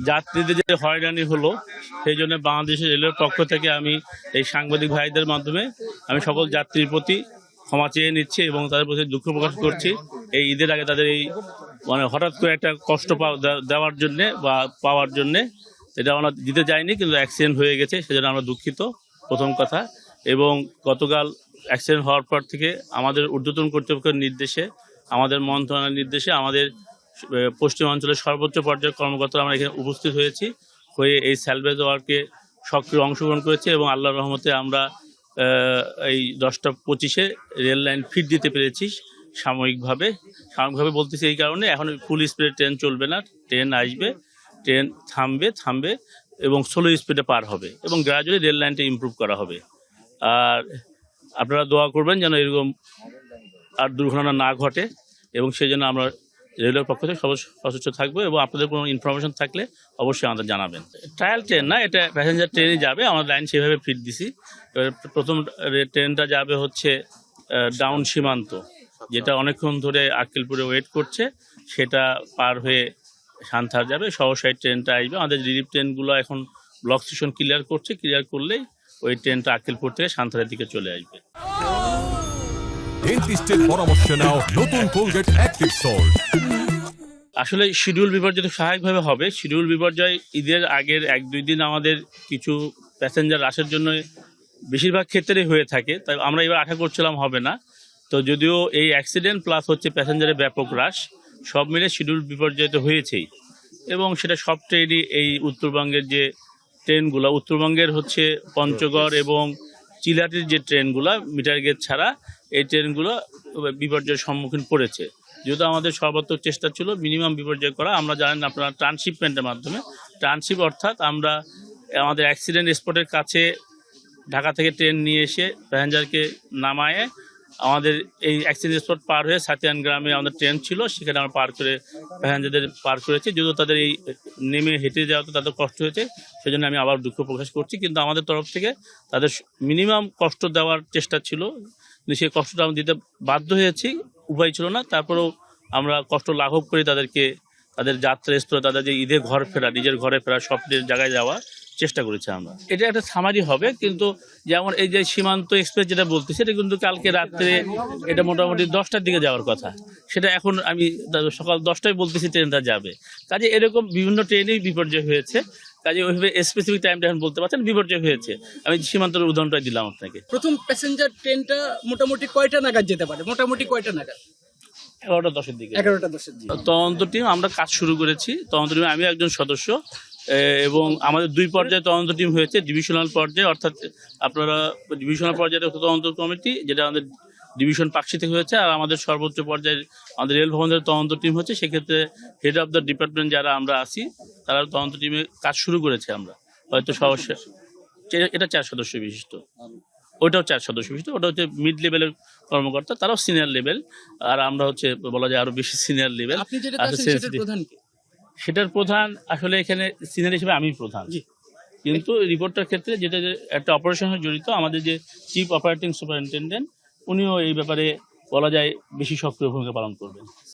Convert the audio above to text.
যাত্রীদের যে হয়রানি হলো সেই জন্য বাংলাদেশের রেলের পক্ষ থেকে আমি এই সাংবাদিক ভাইদের মাধ্যমে আমি সকল যাত্রীর প্রতি ক্ষমা চেয়ে নিচ্ছি এবং তাদের প্রতি দুঃখ প্রকাশ করছি। এই ঈদের আগে তাদের এই মানে হঠাৎ করে একটা কষ্ট দেওয়ার জন্যে বা পাওয়ার জন্যে, এটা আমরা দিতে চাইনি, কিন্তু অ্যাক্সিডেন্ট হয়ে গেছে সেজন্য আমরা দুঃখিত, প্রথম কথা। এবং গতকাল অ্যাক্সিডেন্ট হওয়ার পর থেকে আমাদের ঊর্ধ্বতন কর্তৃপক্ষের নির্দেশে, আমাদের মন্ত্রণালয়ের নির্দেশে আমাদের পশ্চিমাঞ্চলের সর্বোচ্চ পর্যায়ের কর্মকর্তারা আমরা এখানে উপস্থিত হয়েছি, হয়ে এই স্যালভেজ ওয়ার্কে সক্রিয় অংশগ্রহণ করেছে এবং আল্লাহর রহমতে আমরা এই 10টা 25-এ রেল লাইন ফিট দিতে পেরেছি সাময়িকভাবে বলতেছি এই কারণে। এখন ফুল স্পিডে ট্রেন চলবে না, ট্রেন আসবে, ট্রেন থামবে এবং স্লো স্পিডে পার হবে এবং গ্রাজুয়ালি রেল লাইনটা ইমপ্রুভ করা হবে। আর আপনারা দোয়া করবেন যেন এরকম আর দুর্ঘটনা না ঘটে এবং সেই জন্য আমরা রেলের পক্ষ থেকে সচেষ্ট থাকবো এবং আপনাদের কোনো ইনফরমেশন থাকলে অবশ্যই আমাদের জানাবেন। ট্রায়াল ট্রেন না, এটা প্যাসেঞ্জার ট্রেনই যাবে, আমরা লাইন সেভাবে ফিট দিছি। প্রথম ট্রেনটা যাবে হচ্ছে ডাউন সীমান্ত, যেটা অনেকক্ষণ ধরে আক্কেলপুরে ওয়েট করছে, সেটা পার হয়ে সান্তাহার যাবে। সহসাই ট্রেনটা আসবে। আমাদের রিলিফ ট্রেনগুলো এখন ব্লক স্টেশন ক্লিয়ার করলেই ওই ট্রেনটা আক্কেলপুর থেকে সান্তাহারের দিকে চলে আসবে। ডেন্টিস্টের পরামর্শ নাও নতুন কোলগেট অ্যাক্টিভ সল্ট। আসলে শিডিউল বিপর্যয় স্বাভাবিকভাবে হবে। শিডিউল বিপর্যয় ঈদের আগের 1-2 দিন আমাদের কিছু প্যাসেঞ্জার আসার জন্য বেশিরভাগ ক্ষেত্রেই হয়ে থাকে, তাই আমরা এবার আশা করছিলাম হবে না। তো যদিও এই অ্যাক্সিডেন্ট প্লাস হচ্ছে প্যাসেঞ্জারের ব্যাপক হ্রাস, সব মিলে শিডিউল বিপর্যয় তো হয়েছেই এবং সেটা সব ট্রেনই এই উত্তরবঙ্গের যে ট্রেনগুলো, উত্তরবঙ্গের হচ্ছে পঞ্চগড় এবং চিলাটির যে ট্রেনগুলো মিটার গেজ ছাড়া, এই ট্রেনগুলো বিপর্যয়ের সম্মুখীন পড়েছে। যেহেতু আমাদের সর্বাত্মক চেষ্টা ছিল মিনিমাম বিপর্যয় করা। আমরা জানেন আপনারা ট্রান্সশিপমেন্টের মাধ্যমে, ট্রান্সশিপ অর্থাৎ আমরা আমাদের অ্যাক্সিডেন্ট স্পটের কাছে ঢাকা থেকে ট্রেন নিয়ে এসে প্যাসেঞ্জারকে নামায়ে আমাদের এই অ্যাক্সিডেন্ট স্পট পার হয়ে সাতিয়ান গ্রামে আমাদের ট্রেন ছিল, সেখানে আমরা পার করে প্যাসেঞ্জারদের পার করেছি। যদিও তাদের এই নেমে হেঁটে যাওয়াতে তাদের কষ্ট হয়েছে, সেজন্য আমি আবার দুঃখ প্রকাশ করছি। কিন্তু আমাদের তরফ থেকে তাদের মিনিমাম কষ্ট দেওয়ার চেষ্টা ছিল, কিন্তু সেই কষ্টটা আমরা দিতে বাধ্য হয়েছি, উপায় ছিল না। তারপরেও আমরা কষ্ট লাঘব করে তাদেরকে তাদের যাত্রাস্থল, তাদের যে ঈদের ঘর ফেরা, নিজের ঘরে ফেরা, স্বপ্নের জায়গায় যাওয়ার চেষ্টা করেছি আমরা। এটা একটা সামারি হবে, কিন্তু যেমন এই যে সীমান্ত এক্সপ্রেস যেটা বলতেছি, এটা কিন্তু কালকে রাত্রে এটা মোটামুটি 10টার দিকে যাওয়ার কথা, সেটা এখন আমি সকাল 10টায় বলতেছি ট্রেনটা যাবে। কাজে এরকম বিভিন্ন ট্রেনেই বিপর্যয় হয়েছে, কাজে ওইভাবে স্পেসিফিক টাইমটা এখন বলতে পারছেন, বিপর্যয় হয়েছে। আমি সীমান্তের উদাহরণটা দিলাম আপনাকে। প্রথম প্যাসেঞ্জার ট্রেনটা মোটামুটি কয়টা নাগাদ যেতে পারে? মোটামুটি কয়টা নাগাদ? 11টা 10-এর দিকে। 11টা 10-এর দিকে। তদন্ত টিম আমরা কাজ শুরু করেছি। তদন্ত টিমে আমি একজন সদস্য এবং আমাদের 2 পর্যায়ে তদন্ত টিম হয়েছে। ডিভিশনাল পর্যায়ে, অর্থাৎ আপনারা ডিভিশনাল পর্যায়ে তদন্ত কমিটি, যেটা আমাদের ডিভিশন পাকশি থেকে হয়েছে, আর আমাদের সর্বোচ্চ পর্যায়ে আমাদের রেল ভবনের তদন্ত টিম হচ্ছে। সেক্ষেত্রে হেড অফ দ্য ডিপার্টমেন্ট যারা আমরা আছি, তারা তদন্ত টিমে কাজ শুরু করেছে। আমরা হয়তো এটা 4 সদস্য বিশিষ্ট, ওটাও 4 সদস্য বিশিষ্ট, ওটা হচ্ছে মিড লেভেলের কর্মকর্তা, তারাও সিনিয়র লেভেল, আর আমরা হচ্ছে বলা যায় আরো বেশি সিনিয়র লেভেল। সেটার প্রধান আসলে এখানে সিনিয়র হিসেবে আমি প্রধান, কিন্তু রিপোর্টটার ক্ষেত্রে যেটা একটা অপারেশনে জড়িত আমাদের যে চিফ অপারেটিং সুপারিনটেন্ডেন্ট, উনিও এই ব্যাপারে বলা যায় বেশি সক্রিয় ভূমিকা পালন করবেন।